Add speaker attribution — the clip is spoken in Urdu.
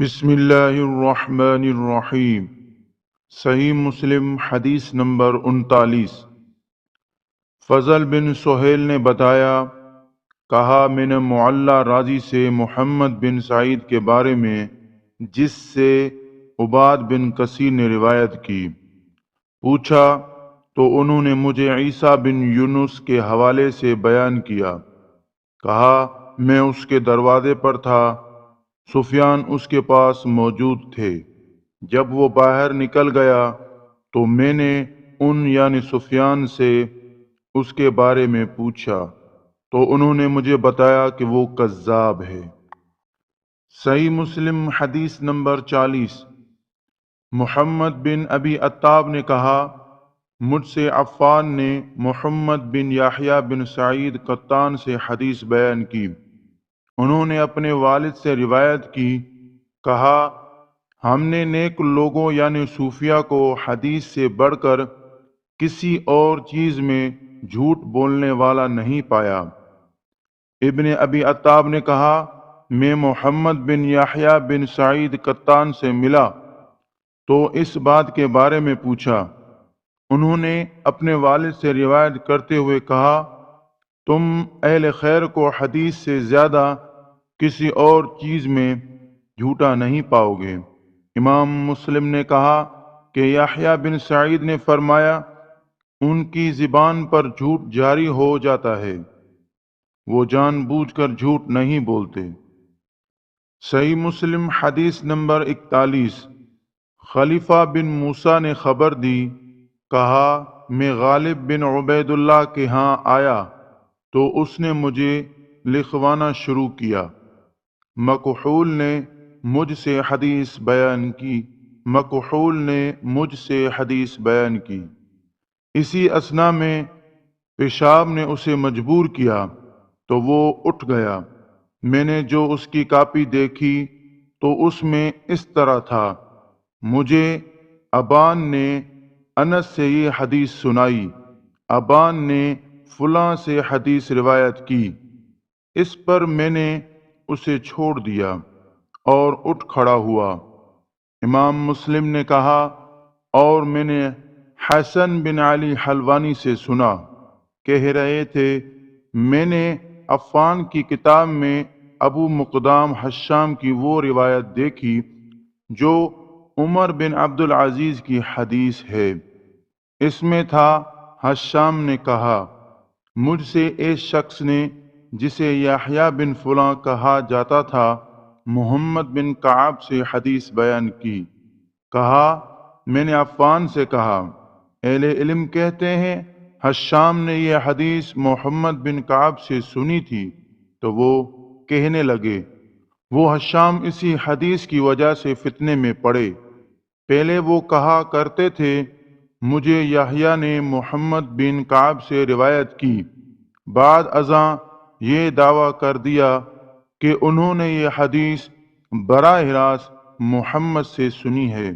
Speaker 1: بسم اللہ الرحمن الرحیم۔ صحیح مسلم حدیث نمبر 39۔ فضل بن سہیل نے بتایا، کہا میں نے معلّہ راضی سے محمد بن سعید کے بارے میں، جس سے عباد بن کثیر نے روایت کی، پوچھا تو انہوں نے مجھے عیسیٰ بن یونس کے حوالے سے بیان کیا۔ کہا میں اس کے دروازے پر تھا، سفیان اس کے پاس موجود تھے۔ جب وہ باہر نکل گیا تو میں نے ان یعنی سفیان سے اس کے بارے میں پوچھا تو انہوں نے مجھے بتایا کہ وہ کذاب ہے۔ صحیح مسلم حدیث نمبر 40۔ محمد بن ابی عتاب نے کہا، مجھ سے عفان نے محمد بن یحییٰ بن سعید قطان سے حدیث بیان کی۔ انہوں نے اپنے والد سے روایت کی، کہا ہم نے نیک لوگوں یعنی صوفیہ کو حدیث سے بڑھ کر کسی اور چیز میں جھوٹ بولنے والا نہیں پایا۔ ابن ابی عتاب نے کہا، میں محمد بن یحییٰ بن سعید قطان سے ملا تو اس بات کے بارے میں پوچھا۔ انہوں نے اپنے والد سے روایت کرتے ہوئے کہا، تم اہل خیر کو حدیث سے زیادہ کسی اور چیز میں جھوٹا نہیں پاؤ گے۔ امام مسلم نے کہا کہ یحییٰ بن سعید نے فرمایا، ان کی زبان پر جھوٹ جاری ہو جاتا ہے، وہ جان بوجھ کر جھوٹ نہیں بولتے۔ صحیح مسلم حدیث نمبر 41۔ خلیفہ بن موسیٰ نے خبر دی، کہا میں غالب بن عبید اللہ کے ہاں آیا تو اس نے مجھے لکھوانا شروع کیا۔ مکحول نے مجھ سے حدیث بیان کی۔ اسی اثنا میں پیشاب نے اسے مجبور کیا تو وہ اٹھ گیا۔ میں نے جو اس کی کاپی دیکھی تو اس میں اس طرح تھا، مجھے ابان نے انس سے یہ حدیث سنائی، ابان نے فلاں سے حدیث روایت کی۔ اس پر میں نے اسے چھوڑ دیا اور اٹھ کھڑا ہوا۔ امام مسلم نے کہا، اور میں نے حسن بن علی حلوانی سے سنا، کہہ رہے تھے، میں نے عفان کی کتاب میں ابو مقدام حشام کی وہ روایت دیکھی جو عمر بن عبد العزیز کی حدیث ہے۔ اس میں تھا، حشام نے کہا، مجھ سے ایک شخص نے جسے یحییٰ بن فلاں کہا جاتا تھا، محمد بن کعب سے حدیث بیان کی۔ کہا میں نے عفان سے کہا، اہل علم کہتے ہیں حشام نے یہ حدیث محمد بن کعب سے سنی تھی، تو وہ کہنے لگے، وہ حشام اسی حدیث کی وجہ سے فتنے میں پڑے۔ پہلے وہ کہا کرتے تھے، مجھے یحییٰ نے محمد بن کعب سے روایت کی، بعد ازاں یہ دعویٰ کر دیا کہ انہوں نے یہ حدیث براہ راست محمد سے سنی ہے۔